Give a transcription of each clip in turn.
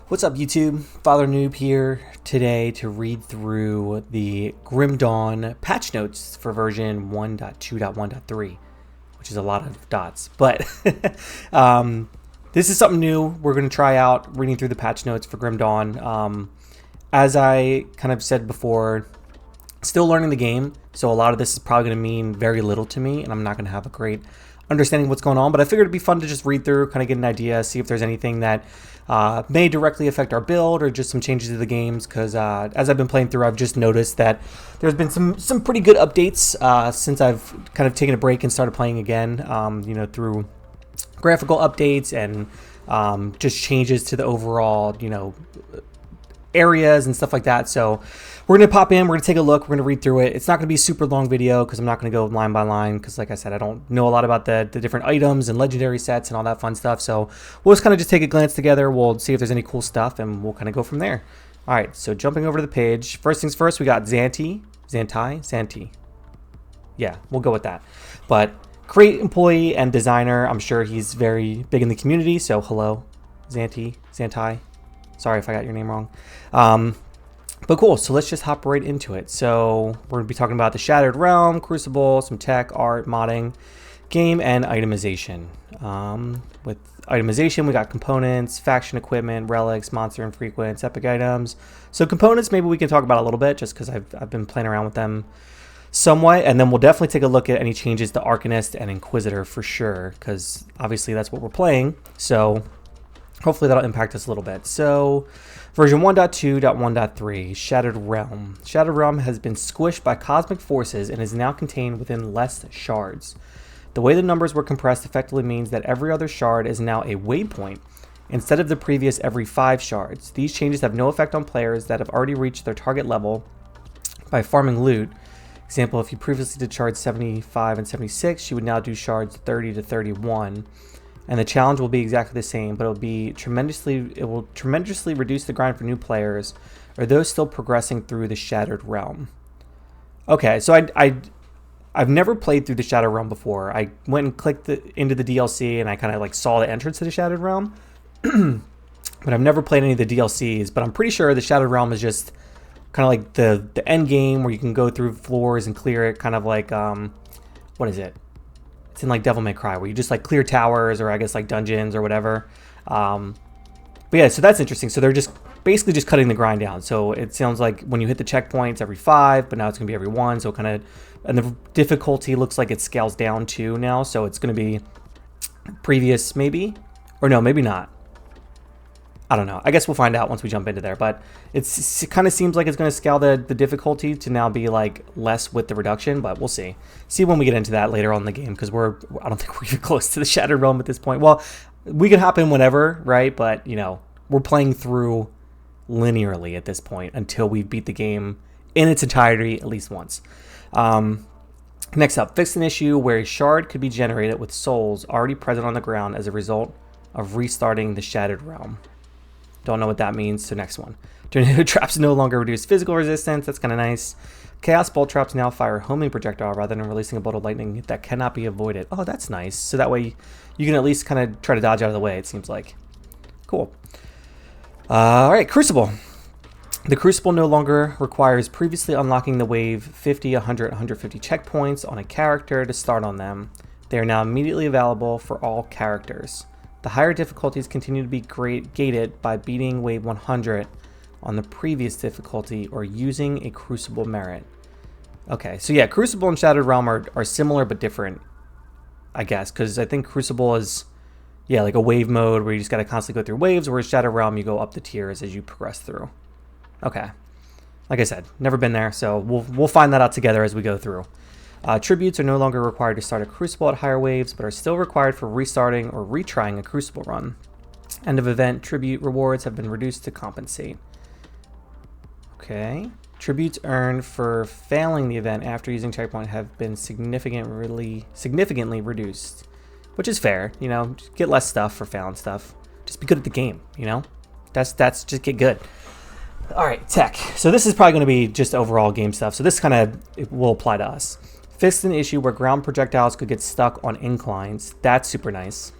What's up, YouTube? Father Noob here today to read through the Grim Dawn patch notes for version 1.2.1.3, which is a lot of dots. But this is something new we're going to try out, reading through the patch notes for Grim Dawn. As I kind of said before, still learning the game, so a lot of this is probably going to mean very little to me, and I'm not going to have a great understanding of what's going on, but I figured it'd be fun to just read through, kind of get an idea, see if there's anything that may directly affect our build or just some changes to the games, because as I've been playing through, I've just noticed that there's been some pretty good updates since I've kind of taken a break and started playing again, through graphical updates and just changes to the overall, areas and stuff like that. So we're going to pop in, we're going to take a look, we're going to read through it. It's not going to be a super long video because I'm not going to go line by line because, like I said, I don't know a lot about the different items and legendary sets and all that fun stuff. So we'll just kind of just take a glance together. We'll see if there's any cool stuff and we'll kind of go from there. All right, so jumping over to the page. First things first, we got Zanti. Yeah, we'll go with that. But great employee and designer. I'm sure he's very big in the community. So hello, Zanti. Sorry if I got your name wrong. But cool, so let's just hop right into it. So we're going to be talking about the Shattered Realm, Crucible, some tech, art, modding, game, and itemization. With itemization, we got components, faction equipment, relics, monster infrequents, epic items. So components, maybe we can talk about a little bit just because I've been playing around with them somewhat. And then we'll definitely take a look at any changes to Arcanist and Inquisitor for sure, because obviously that's what we're playing. So hopefully that'll impact us a little bit. So version 1.2.1.3, Shattered Realm. Shattered Realm has been squished by cosmic forces and is now contained within less shards. The way the numbers were compressed effectively means that every other shard is now a waypoint instead of the previous every 5 shards. These changes have no effect on players that have already reached their target level by farming loot. Example, if you previously did shards 75 and 76, you would now do shards 30 to 31. And the challenge will be exactly the same, but it will tremendously reduce the grind for new players or those still progressing through the Shattered Realm. Okay, so I've never played through the Shattered Realm before. I went and clicked into the DLC and I kind of like saw the entrance to the Shattered Realm. But I've never played any of the DLCs, but I'm pretty sure the Shattered Realm is just kind of like the end game where you can go through floors and clear it, kind of like what is it? It's in like Devil May Cry, where you just like clear towers or I guess like dungeons or whatever. But yeah, so that's interesting. So they're just basically just cutting the grind down. So it sounds like when you hit the checkpoints every 5, but now it's gonna be every 1. So kind of, and the difficulty looks like it scales down too now. So it's gonna be previous maybe, or no, maybe not. I don't know. I guess we'll find out once we jump into there. But it kind of seems like it's going to scale the difficulty to now be like less with the reduction. But we'll see. See when we get into that later on in the game, because I don't think we're even close to the Shattered Realm at this point. Well, we can hop in whenever, right? But we're playing through linearly at this point until we beat the game in its entirety at least once. Next up, fix an issue where a shard could be generated with souls already present on the ground as a result of restarting the Shattered Realm. Don't know what that means, so next one. Tornado traps no longer reduce physical resistance. That's kind of nice. Chaos bolt traps now fire a homing projectile rather than releasing a bolt of lightning that cannot be avoided. Oh, that's nice. So that way you can at least kind of try to dodge out of the way, it seems like. Cool. All right, Crucible. The Crucible no longer requires previously unlocking the wave 50, 100, 150 checkpoints on a character to start on them. They are now immediately available for all characters. The higher difficulties continue to be gated by beating wave 100 on the previous difficulty or using a Crucible merit. Okay, so yeah, Crucible and Shattered Realm are similar but different, I guess, because I think Crucible is, yeah, like a wave mode where you just got to constantly go through waves, whereas Shattered Realm, you go up the tiers as you progress through. Okay, like I said, never been there, so we'll find that out together as we go through. Tributes are no longer required to start a Crucible at higher waves, but are still required for restarting or retrying a Crucible run. End of event tribute rewards have been reduced to compensate. Okay. Tributes earned for failing the event after using checkpoint have been significantly reduced, which is fair. Just get less stuff for failing stuff. Just be good at the game. That's just get good. All right, tech. So this is probably going to be just overall game stuff. So this kind of will apply to us. Fixed an issue where ground projectiles could get stuck on inclines. That's super nice.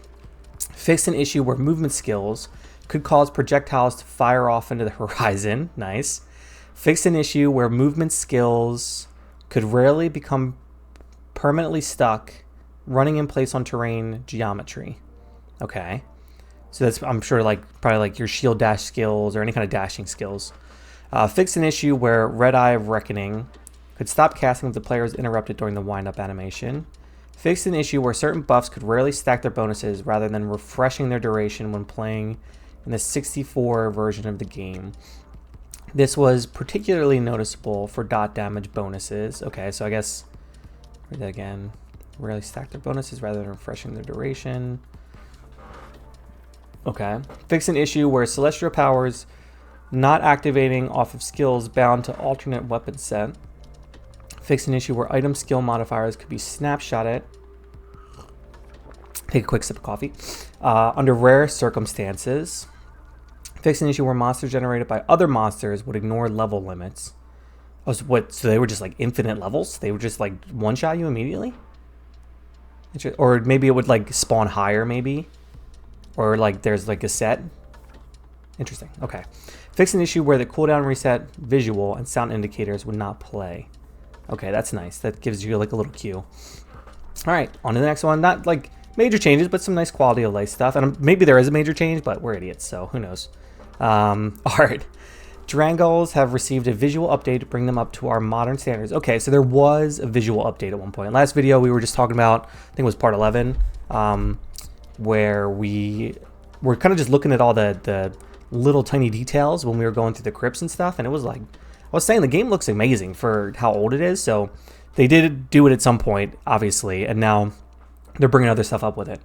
Fixed an issue where movement skills Could cause projectiles to fire off into the horizon. Nice. Fix an issue where movement skills could rarely become permanently stuck running in place on terrain geometry. Okay. So that's, I'm sure, like probably like your shield dash skills or any kind of dashing skills. Fix an issue where Red Eye of Reckoning could stop casting if the player is interrupted during the wind-up animation. Fix an issue where certain buffs could rarely stack their bonuses rather than refreshing their duration when playing in the 64 version of the game. This was particularly noticeable for dot damage bonuses. Okay, so I guess, read that again. Rarely stack their bonuses rather than refreshing their duration. Okay. Fix an issue where celestial powers not activating off of skills bound to alternate weapon set. Fix an issue where item skill modifiers could be snapshotted. Take a quick sip of coffee. Under rare circumstances. Fix an issue where monsters generated by other monsters would ignore level limits. Oh, so what? So they were just like infinite levels? They would just like one-shot you immediately? Or maybe it would like spawn higher, maybe? Or like there's like a set? Interesting. Okay. Fix an issue where the cooldown reset, visual, and sound indicators would not play. Okay, that's nice. That gives you like a little cue. All right, on to the next one. Not like major changes, but some nice quality of life stuff. And maybe there is a major change, but we're idiots, so who knows. All right. Drangles have received a visual update to bring them up to our modern standards. Okay, so there was a visual update at one point. Last video we were just talking about, I think it was part 11, where we were kind of just looking at all the little tiny details when we were going through the crypts and stuff, and it was like, I was saying the game looks amazing for how old it is, so they did do it at some point, obviously, and now they're bringing other stuff up with it.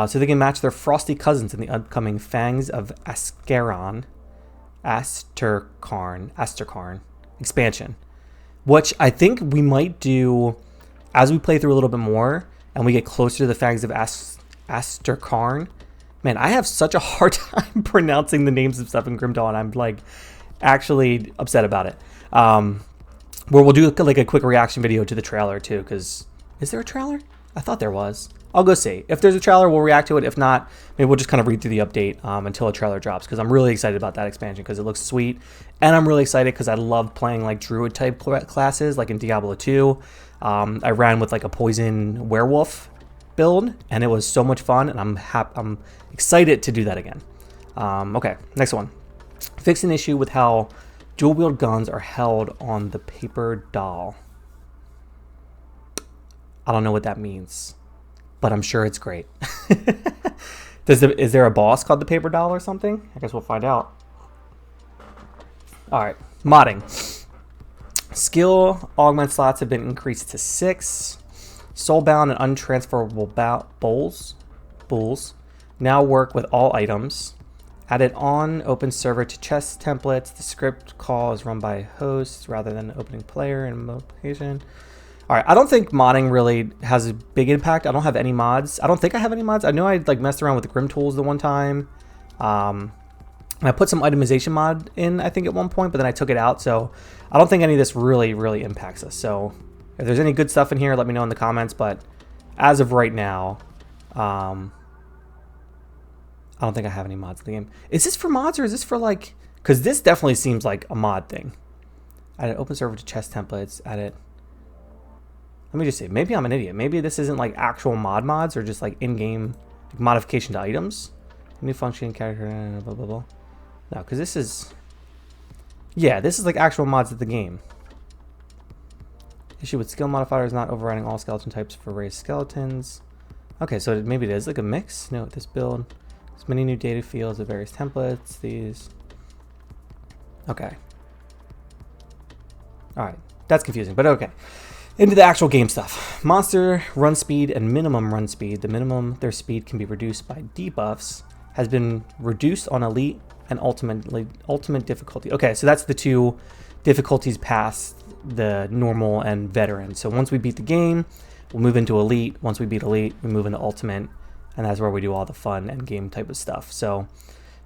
So they can match their frosty cousins in the upcoming Fangs of Astekarn expansion, which I think we might do as we play through a little bit more and we get closer to the Fangs of Astekarn. Man, I have such a hard time pronouncing the names of stuff in Grim Dawn. I'm like actually upset about it. Where we'll do like a quick reaction video to the trailer too, because is there a trailer? I thought there was. I'll go see. If there's a trailer, we'll react to it. If not, maybe we'll just kind of read through the update until a trailer drops, because I'm really excited about that expansion because it looks sweet. And I'm really excited because I love playing like druid type classes like in Diablo 2. I ran with like a poison werewolf build and it was so much fun, and I'm excited to do that again. Okay, next one. Fix an issue with how dual wield guns are held on the paper doll. I don't know what that means, but I'm sure it's great. Is there a boss called the paper doll or something? I guess we'll find out. All right, modding. Skill augment slots have been increased to 6. Soulbound and untransferable bulls now work with all items. Added on open server to chest templates. The script call is run by hosts rather than opening player in location. All right, I don't think modding really has a big impact. I don't have any mods. I don't think I have any mods. I know I like messed around with the Grim tools the one time. And I put some itemization mod in, I think, at one point, but then I took it out. So I don't think any of this really impacts us. So if there's any good stuff in here, let me know in the comments. But as of right now, I don't think I have any mods in the game. Is this for mods or is this for like, because this definitely seems like a mod thing. Added open server to chest templates, added. Let me just say, maybe I'm an idiot. Maybe this isn't like actual mods or just like in-game like modification to items. New function, character, blah, blah, blah. No, because this is... Yeah, this is like actual mods of the game. Issue with skill modifiers not overriding all skeleton types for raised skeletons. Okay, so maybe it is like a mix. Note this build. There's many new data fields of various templates. These... Okay. Alright, that's confusing, but okay. Into the actual game stuff. Monster run speed and minimum run speed. The minimum their speed can be reduced by debuffs has been reduced on elite and ultimate difficulty. Okay, so that's the two difficulties past the normal and veteran. So once we beat the game, we'll move into elite. Once we beat elite, we move into ultimate, and that's where we do all the fun and game type of stuff. So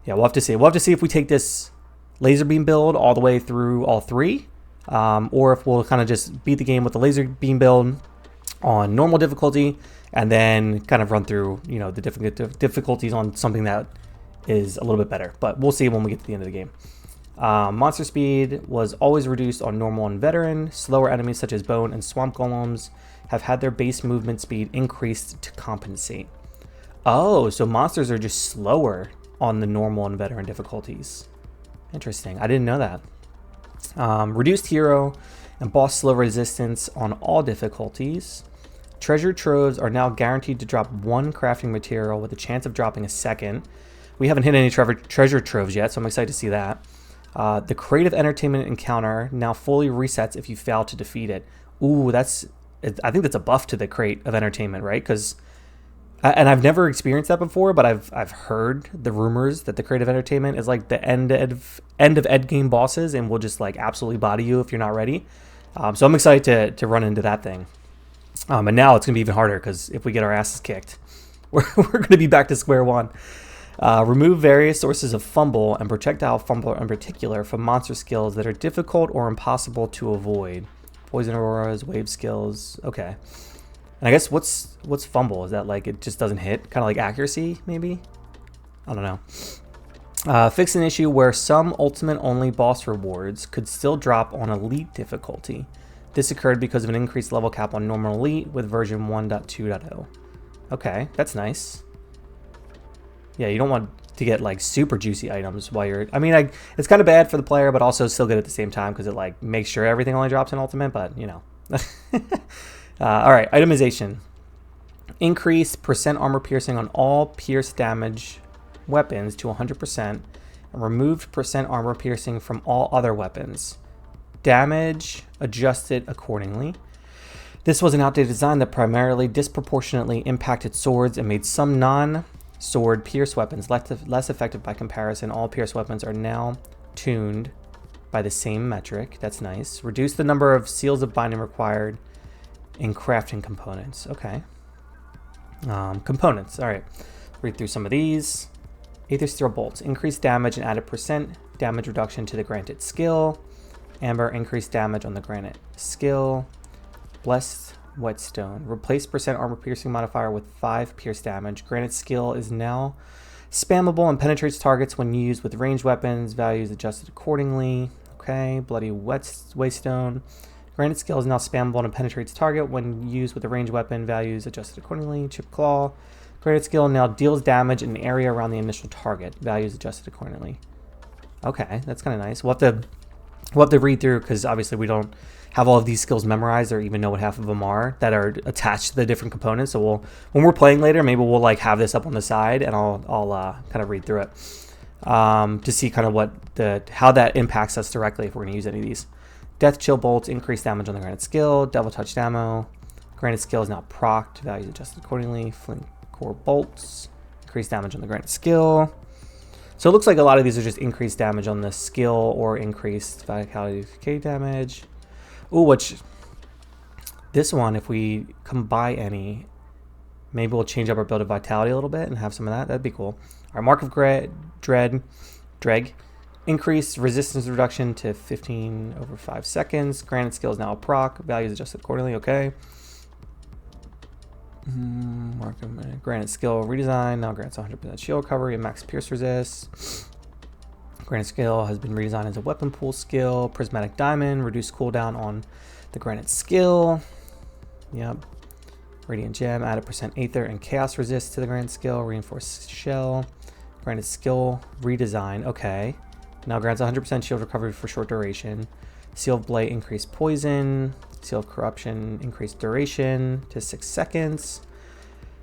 yeah, we'll have to see. We'll have to see if we take this laser beam build all the way through all 3. Or if we'll kind of just beat the game with the laser beam build on normal difficulty and then kind of run through, you know, the different difficulties on something that is a little bit better, but we'll see when we get to the end of the game. Monster speed was always reduced on normal and veteran. Slower enemies such as bone and swamp golems have had their base movement speed increased to compensate. Oh, so monsters are just slower on the normal and veteran difficulties. Interesting. I didn't know that. Reduced hero and boss slow resistance on all difficulties. Treasure troves are now guaranteed to drop 1 crafting material with a chance of dropping a second. We haven't hit any treasure troves yet, so I'm excited to see that. The creative entertainment encounter now fully resets if you fail to defeat it. Ooh, I think that's a buff to the crate of entertainment, right? Because, and I've never experienced that before, but I've heard the rumors that the creative entertainment is like the end of end game bosses and will just like absolutely body you if you're not ready. So I'm excited to run into that thing. And now it's gonna be even harder because if we get our asses kicked, we're gonna be back to square one. Remove various sources of fumble and projectile fumble in particular from monster skills that are difficult or impossible to avoid. Poison auroras, wave skills. Okay. And I guess what's fumble? Is that like it just doesn't hit? Kind of like accuracy, maybe? I don't know. Fix an issue where some ultimate only boss rewards could still drop on elite difficulty. This occurred because of an increased level cap on normal elite with version 1.2.0. Okay, that's nice. Yeah, you don't want to get like super juicy items while you're... I mean, it's kind of bad for the player, but also still good at the same time because it like makes sure everything only drops in ultimate, but you know. All right, itemization. Increase percent armor piercing on all pierce damage weapons to 100% and removed percent armor piercing from all other weapons. Damage adjusted accordingly. This was an outdated design that primarily disproportionately impacted swords and made some non-sword pierce weapons less effective by comparison. All pierce weapons are now tuned by the same metric. That's nice. Reduce the number of seals of binding required in crafting components. Okay. Components. All right. Read through some of these. Aether Steel Bolts. Increase damage and added percent damage reduction to the granted skill. Amber. Increased damage on the granted skill. Blessed Whetstone. Replace percent armor piercing modifier with 5 pierce damage. Granted skill is now spammable and penetrates targets when used with ranged weapons. Values adjusted accordingly. Okay. Bloody Waystone. Granted skill is now spammable and penetrates target when used with a ranged weapon. Values adjusted accordingly. Chip Claw. Granted skill now deals damage in an area around the initial target. Values adjusted accordingly. Okay, that's kind of nice. We'll have to read through because obviously we don't have all of these skills memorized or even know what half of them are that are attached to the different components. So when we're playing later, maybe we'll like have this up on the side and I'll kind of read through it to see kind of how that impacts us directly if we're going to use any of these. Death Chill Bolts, increased damage on the granted skill. Devil Touched Ammo. Granted skill is now procced. Values adjusted accordingly. Flint Core Bolts. Increased damage on the granted skill. So it looks like a lot of these are just increased damage on the skill or increased vitality decay damage. Ooh, this one, if we come by any, maybe we'll change up our build of vitality a little bit and have some of that. That'd be cool. All right, Mark of Dreg. Increased resistance reduction to 15 over 5 seconds. Granted skill is now a proc. Values adjusted accordingly. Okay. Granted skill redesign now grants 100% shield recovery and max pierce resist. Granted skill has been redesigned as a weapon pool skill. Prismatic Diamond, reduced cooldown on the granted skill. Yep. Radiant Gem, added percent Aether and Chaos resist to the granted skill. Reinforced Shell. Granted skill redesign. Okay. Now grants 100% shield recovery for short duration. Seal of Blight, increased poison. Seal of Corruption, increased duration to 6 seconds.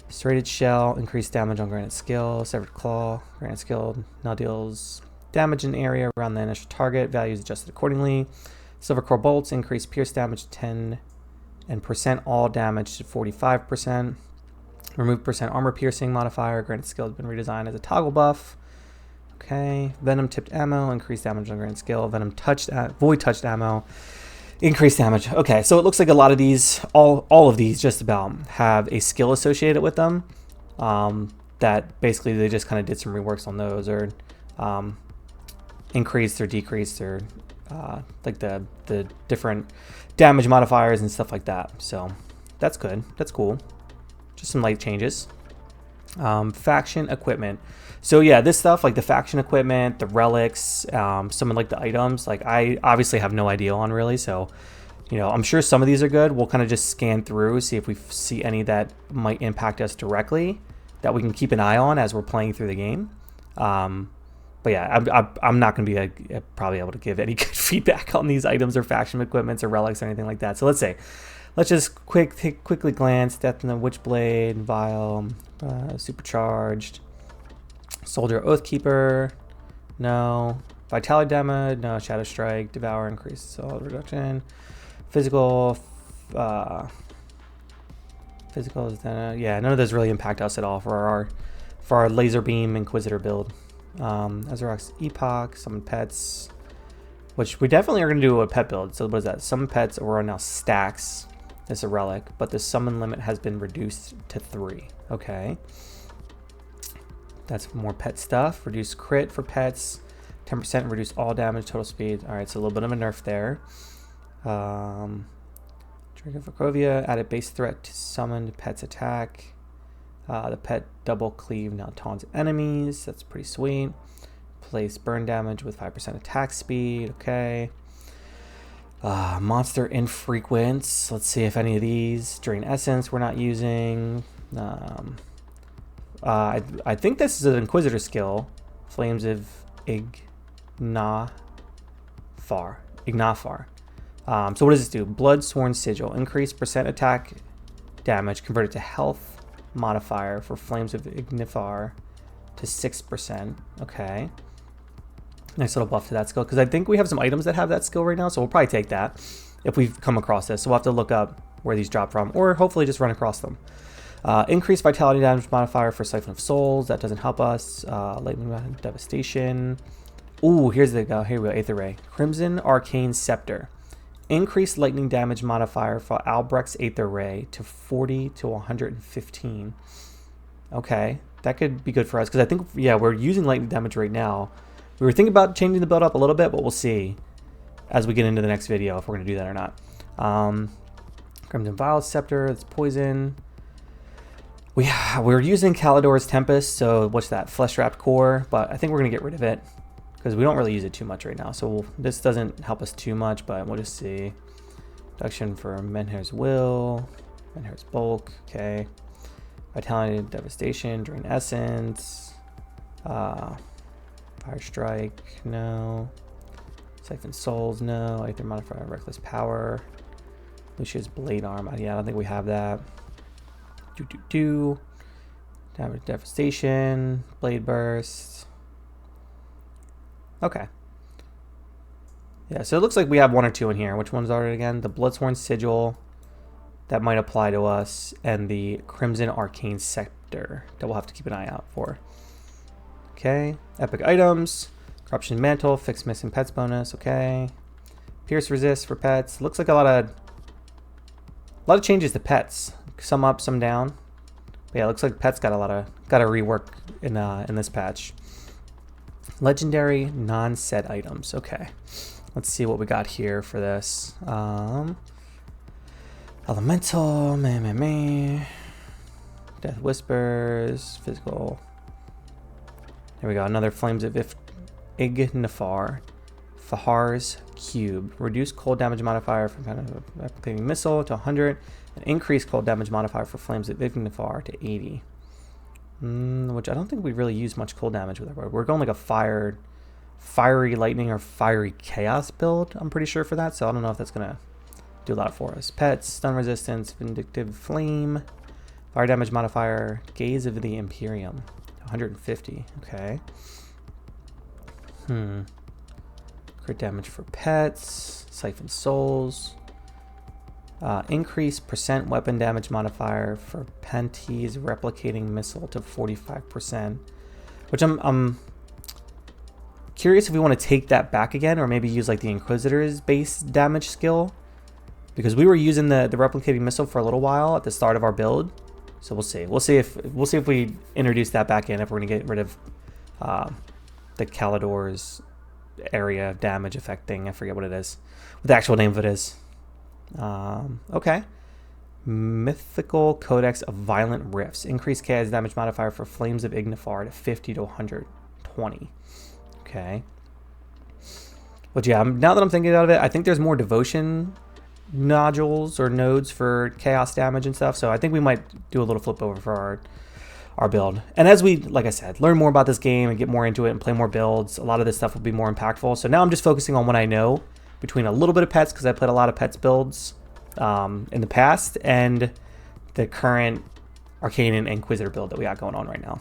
Serrated Shell, increased damage on granted skill. Severed Claw, granted skill now deals damage in area around the initial target. Values adjusted accordingly. Silver Core Bolts, increased pierce damage to 10 and percent all damage to 45%. Remove percent armor piercing modifier. Granted skill has been redesigned as a toggle buff. Okay. Venom Tipped Ammo, increased damage on granted skill. Venom Void Touched Ammo, increased damage. Okay, so it looks like a lot of these, all of these just about have a skill associated with them. That basically they just kind of did some reworks on those, or increased or decreased, or like the different damage modifiers and stuff like that. So that's good. That's cool. Just some light changes. Faction equipment. So yeah, this stuff like the faction equipment, the relics, some of like the items, like I obviously have no idea on really. So, you know, I'm sure some of these are good. We'll kind of just scan through, see if we see any that might impact us directly that we can keep an eye on as we're playing through the game. But yeah, I'm not going to be probably able to give any good feedback on these items or faction equipments or relics or anything like that. So let's just quickly glance. Death in the Witchblade, Vial, Supercharged, Soldier Oathkeeper, no. Vitality damage, no. Shadow Strike, Devour, increased solid reduction. Physical, yeah, none of those really impact us at all for our Laser Beam Inquisitor build. Azarok's Epoch, summon pets, which we definitely are going to do a pet build. So what is that? Summon pets are now stacks. It's a relic, but the summon limit has been reduced to 3. Okay. That's more pet stuff. Reduce crit for pets. 10% reduce all damage, total speed. All right, so a little bit of a nerf there. Drink of Vakovia, added base threat to summoned pet's attack. The pet double cleave now taunts enemies. That's pretty sweet. Place burn damage with 5% attack speed. Okay. Monster infrequents. Let's see if any of these. Drain essence we're not using. I think this is an Inquisitor skill. Flames of Ignafar. So what does this do? Blood Sworn Sigil. Increase percent attack damage converted to health modifier for Flames of Ignifar to 6%. Okay. Nice little buff to that skill, because I think we have some items that have that skill right now, so we'll probably take that if we've come across this. So we'll have to look up where these drop from, or hopefully just run across them. Increased vitality damage modifier for Siphon of Souls. That doesn't help us. Lightning Devastation. Ooh, here we go. Aether Ray. Crimson Arcane Scepter. Increased lightning damage modifier for Albrecht's Aether Ray to 40 to 115. Okay, that could be good for us, because I think, yeah, we're using lightning damage right now. We were thinking about changing the build up a little bit, but we'll see as we get into the next video if we're going to do that or not. Crimson Vial Scepter, it's poison. We're using Kalidor's Tempest, so what's that? Flesh Wrapped Core, but I think we're going to get rid of it because we don't really use it too much right now. So this doesn't help us too much, but we'll just see. Reduction for Menhir's Will, Menhir's Bulk, okay. Vitality Devastation, Drain Essence, Fire Strike, no. Siphon Souls, no. Aether Modifier, Reckless Power. Lucia's Blade Arm, yeah, I don't think we have that. Damage Devastation, Blade Burst. Okay. Yeah, so it looks like we have 1 or 2 in here. Which ones are it again? The Bloodsworn Sigil, that might apply to us, and the Crimson Arcane Scepter that we'll have to keep an eye out for. Okay, epic items, Corruption Mantle, fixed missing pets bonus, okay. Pierce Resist for pets. Looks like a lot of changes to pets. Some up, some down. But yeah, it looks like pets got a rework in this patch. Legendary non-set items. Okay, let's see what we got here for this. Elemental, Death Whispers, physical. There we go. Another Flames of Ignifar. Fahar's Cube. Reduce cold damage modifier from replicating missile to 100. And increase cold damage modifier for Flames of Ignifar to 80. Which I don't think we really use much cold damage with it. We're going like a fiery lightning or fiery chaos build, I'm pretty sure, for that. So I don't know if that's going to do a lot for us. Pets, stun resistance, vindictive flame, fire damage modifier, gaze of the Imperium. 150. Okay. Crit damage for pets. Siphon Souls. Increase percent weapon damage modifier for Penty's replicating missile to 45%. Which I'm curious if we want to take that back again, or maybe use like the Inquisitor's base damage skill, because we were using the replicating missile for a little while at the start of our build. So we'll see. We'll see if we introduce that back in, if we're gonna get rid of the Kalidor's area damage effect thing. I forget what it is. What the actual name of it is. Okay. Mythical Codex of Violent Rifts. Increase chaos damage modifier for Flames of Ignifar to 50 to 120. Okay. But yeah, now that I'm thinking about it, I think there's more devotion nodules or nodes for chaos damage and stuff. So I think we might do a little flip over for our build. And as we, like I said, learn more about this game and get more into it and play more builds, a lot of this stuff will be more impactful. So now I'm just focusing on what I know between a little bit of pets, because I played a lot of pets builds in the past, and the current Arcane and Inquisitor build that we got going on right now.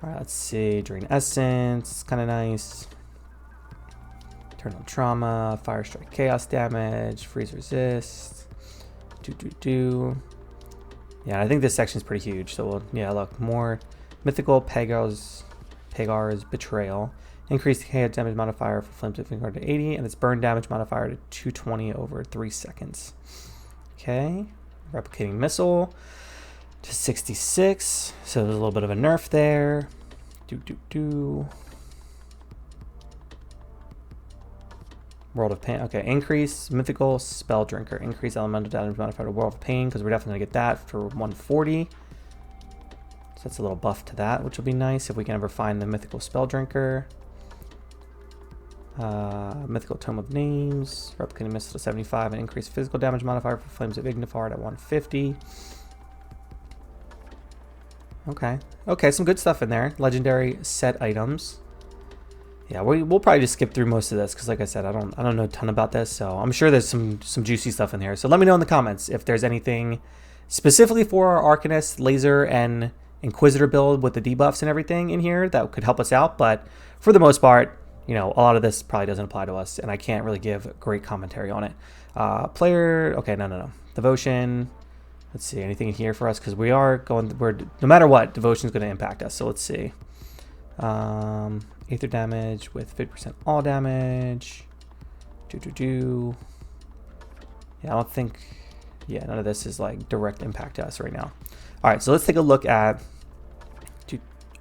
All right, let's see. Drain Essence, kind of nice. Eternal Trauma, Fire Strike Chaos Damage, Freeze Resist. Yeah, I think this section is pretty huge. So, yeah, look, more Mythical Pegar's Betrayal. Increased chaos damage modifier for Flames of Ignifar to 80, and its burn damage modifier to 220 over 3 seconds. Okay, Replicating Missile to 66. So there's a little bit of a nerf there. World of Pain. Okay, increase Mythical Spell Drinker. Increase elemental damage modifier to World of Pain, because we're definitely going to get that for 140. So that's a little buff to that, which will be nice if we can ever find the Mythical Spell Drinker. Mythical Tome of Names. Replicating Missile to 75, and increase physical damage modifier for Flames of Ignifar at 150. Okay, some good stuff in there. Legendary set items. Yeah, we'll probably just skip through most of this, because like I said, I don't know a ton about this, so I'm sure there's some juicy stuff in here. So let me know in the comments if there's anything specifically for our Arcanist, Laser, and Inquisitor build with the debuffs and everything in here that could help us out. But for the most part, you know, a lot of this probably doesn't apply to us, and I can't really give great commentary on it. Player, okay, no. Devotion. Let's see, anything in here for us, because no matter what, Devotion is going to impact us. So let's see. Aether damage with 50% all damage. Yeah, I don't think, yeah, none of this is like direct impact to us right now. All right, so let's take a look at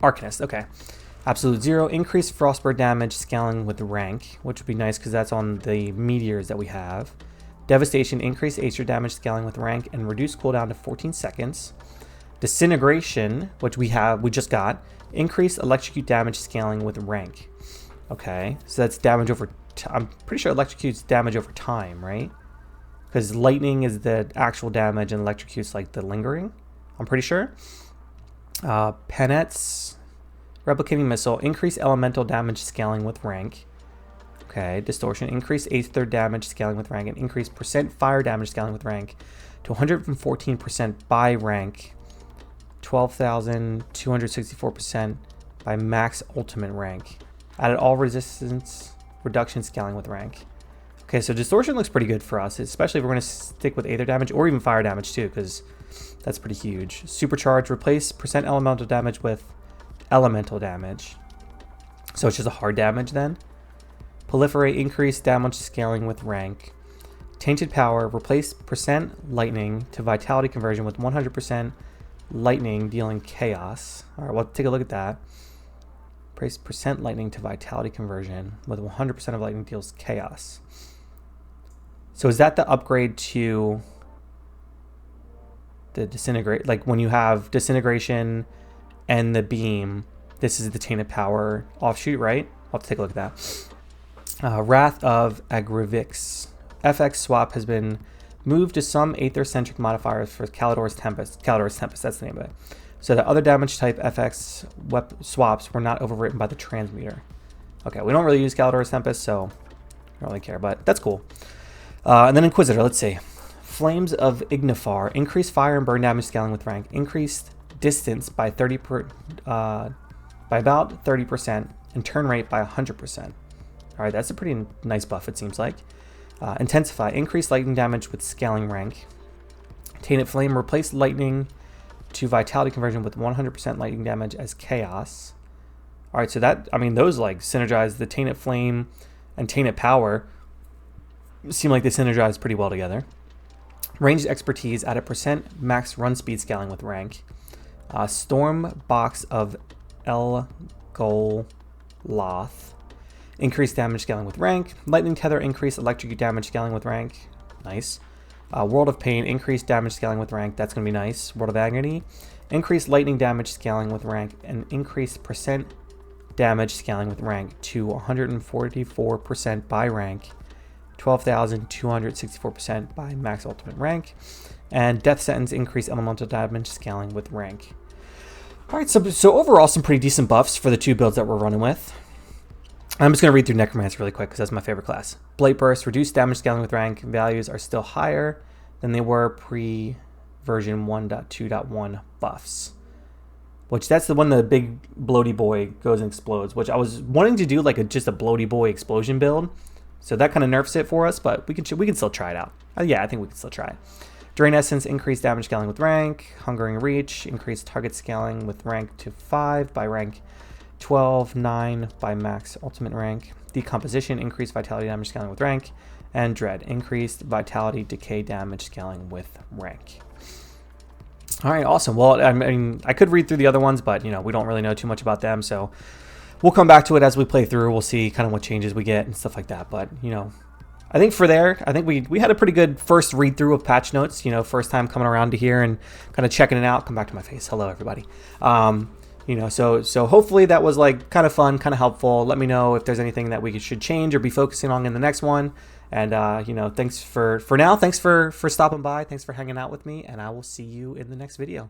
Arcanist. Okay, Absolute Zero, increased Frostburn damage scaling with rank, which would be nice because that's on the meteors that we have. Devastation, increased Aether damage scaling with rank and reduced cooldown to 14 seconds. Disintegration, which we just got, increased electrocute damage scaling with rank. Okay, so that's damage over. I'm pretty sure electrocutes damage over time, right? Because lightning is the actual damage and electrocutes like the lingering. I'm pretty sure. Penettes, Replicating Missile, increased elemental damage scaling with rank. Okay, Distortion, increased Aether damage scaling with rank, and increased percent fire damage scaling with rank to 114% by rank. 12,264% by max ultimate rank. Added all resistance reduction scaling with rank. Okay, so Distortion looks pretty good for us, especially if we're going to stick with Aether damage or even fire damage too, because that's pretty huge. Supercharge, replace percent elemental damage with elemental damage. So it's just a hard damage then. Proliferate, increased damage scaling with rank. Tainted Power, replace percent lightning to vitality conversion with 100% lightning dealing chaos. All right, we'll take a look at that. Price percent lightning to vitality conversion with 100% of lightning deals chaos. So is that the upgrade to the disintegrate? Like when you have disintegration and the beam, this is the Tainted Power offshoot, right? I'll have to take a look at that. Wrath of Agrivix. FX swap has been moved to some Aether-centric modifiers for Kalidor's Tempest. Kalidor's Tempest, that's the name of it. So the other damage type FX swaps were not overwritten by the transmuter. Okay, we don't really use Kalidor's Tempest, so I don't really care, but that's cool. And then Inquisitor, let's see. Flames of Ignifar. Increased fire and burn damage scaling with rank. Increased distance by by about 30%, and turn rate by 100%. All right, that's a pretty nice buff, it seems like. Intensify, increase lightning damage with scaling rank. Tainted Flame, replace lightning to vitality conversion with 100% lightning damage as chaos. All right, so that, I mean, those like synergize. The Tainted Flame and Tainted Power seem like they synergize pretty well together. Ranged Expertise, add a percent max run speed scaling with rank. Storm Box of El Goloth. Increased damage scaling with rank. Lightning Tether, increased electrocute damage scaling with rank. Nice. World of Pain, increased damage scaling with rank. That's going to be nice. World of Agony, increased lightning damage scaling with rank, and increased percent damage scaling with rank to 144% by rank, 12,264% by max ultimate rank, and Death Sentence, increased elemental damage scaling with rank. All right, so overall, some pretty decent buffs for the two builds that we're running with. I'm just going to read through Necromancer really quick because that's my favorite class. Blight Burst, reduced damage scaling with rank. Values are still higher than they were pre-version 1.2.1 buffs. Which that's the one the big bloaty boy goes and explodes, which I was wanting to do like just a bloaty boy explosion build. So that kind of nerfs it for us, but we can still try it out. Yeah, I think we can still try it. Drain Essence, increased damage scaling with rank. Hungering Reach, increased target scaling with rank to 5 by rank 12, 9 by max ultimate rank. Decomposition, increased vitality damage scaling with rank. And Dread, increased vitality decay damage scaling with rank. All right, awesome. Well, I mean, I could read through the other ones, but, you know, we don't really know too much about them, so we'll come back to it as we play through. We'll see kind of what changes we get and stuff like that, but, you know, I think I think we had a pretty good first read through of patch notes, you know, first time coming around to here and kind of checking it out. Come back to my face. Hello, everybody. You know, so hopefully that was like kind of fun, kind of helpful. Let me know if there's anything that we should change or be focusing on in the next one. And, you know, thanks for now. Thanks for stopping by. Thanks for hanging out with me. And I will see you in the next video.